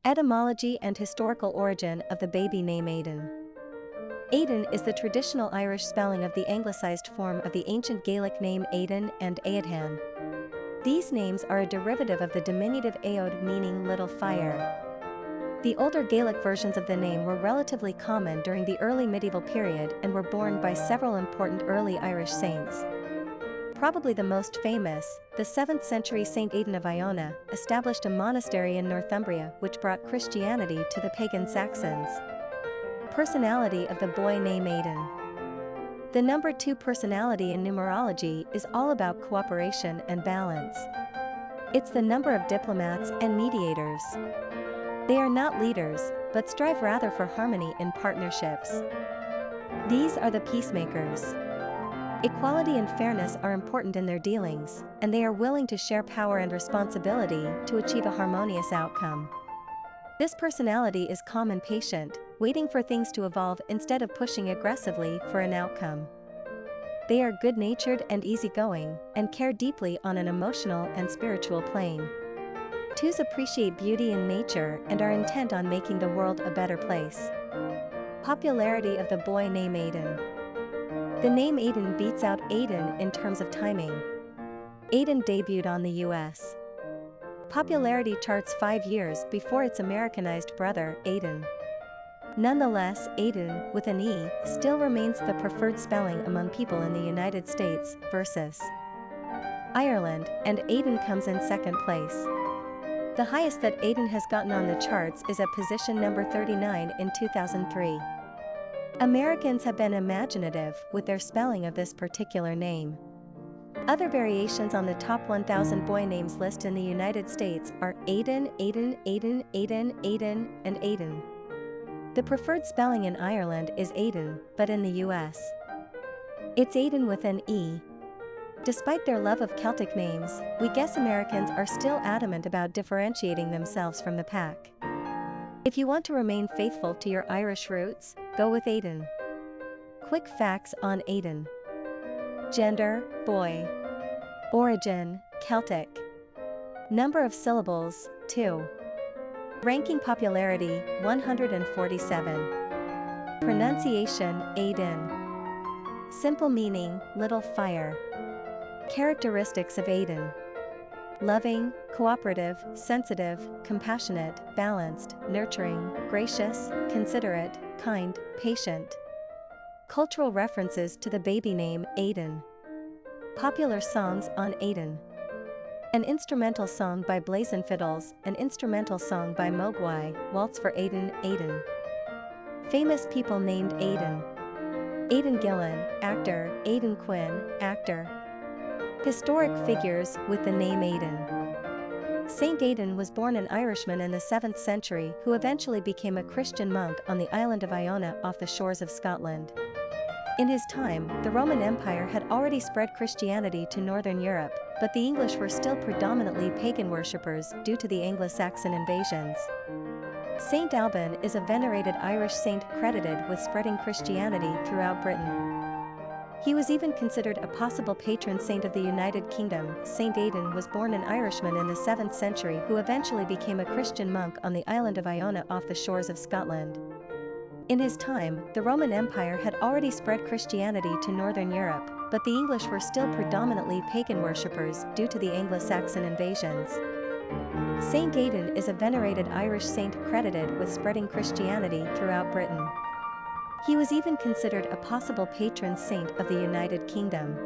Etymology and historical origin of the baby name Aidan. Aedan is the traditional Irish spelling of the anglicized form of the ancient Gaelic name Aidan and Aodhan. These names are a derivative of the diminutive aohd, meaning little fire. The older Gaelic versions of the name were relatively common during the early medieval period and were borne by several important early Irish saints. Probably the most famous, the 7th century Saint Aidan of Iona, established a monastery in Northumbria which brought Christianity to the pagan Saxons. Personality of the boy name Aidan. The number 2 personality in numerology is all about cooperation and balance. It's the number of diplomats and mediators. They are not leaders, but strive rather for harmony in partnerships. These are the peacemakers. Equality and fairness are important in their dealings, and they are willing to share power and responsibility to achieve a harmonious outcome. This personality is calm and patient, waiting for things to evolve instead of pushing aggressively for an outcome. They are good-natured and easygoing, and care deeply on an emotional and spiritual plane. 2s appreciate beauty in nature and are intent on making the world a better place. Popularity of the boy name Aidan. The name Aidan beats out Aedan in terms of timing. Aidan debuted on the U.S. popularity charts 5 years before its Americanized brother, Aedan. Nonetheless, Aidan, with an E, still remains the preferred spelling among people in the United States versus Ireland, and Aedan comes in second place. The highest that Aedan has gotten on the charts is at position number 39 in 2003. Americans have been imaginative with their spelling of this particular name. Other variations on the top 1,000 boy names list in the United States are Aedan, Aidan, Aidan, Aidan, Aidan, and Aedan. The preferred spelling in Ireland is Aidan, but in the US, it's Aidan with an E. Despite their love of Celtic names, we guess Americans are still adamant about differentiating themselves from the pack. If you want to remain faithful to your Irish roots, go with Aedan. Quick facts on Aedan. Gender, boy. Origin, Celtic. Number of syllables, 2. Ranking popularity, 147. Pronunciation, Aedan. Simple meaning, little fire. Characteristics of Aedan. Loving, cooperative, sensitive, compassionate, balanced, nurturing, gracious, considerate, kind, patient. Cultural references to the baby name Aedan. Popular songs on Aedan. An instrumental song by Blazin' Fiddles, an instrumental song by Mogwai, Waltz for Aedan, Aedan. Famous people named Aedan. Aidan Gillen, actor, Aidan Quinn, actor. Historic figures with the name Aedan. Saint Aidan was born an Irishman in the 7th century who eventually became a Christian monk on the island of Iona off the shores of Scotland. In his time, the Roman Empire had already spread Christianity to northern Europe, but the English were still predominantly pagan worshippers due to the Anglo-Saxon invasions. Saint Alban is a venerated Irish saint credited with spreading Christianity throughout Britain. He was even considered a possible patron saint of the United Kingdom. Saint Aidan was born an Irishman in the 7th century who eventually became a Christian monk on the island of Iona off the shores of Scotland. In his time, the Roman Empire had already spread Christianity to northern Europe, but the English were still predominantly pagan worshippers due to the Anglo-Saxon invasions. Saint Aidan is a venerated Irish saint credited with spreading Christianity throughout Britain. He was even considered a possible patron saint of the United Kingdom.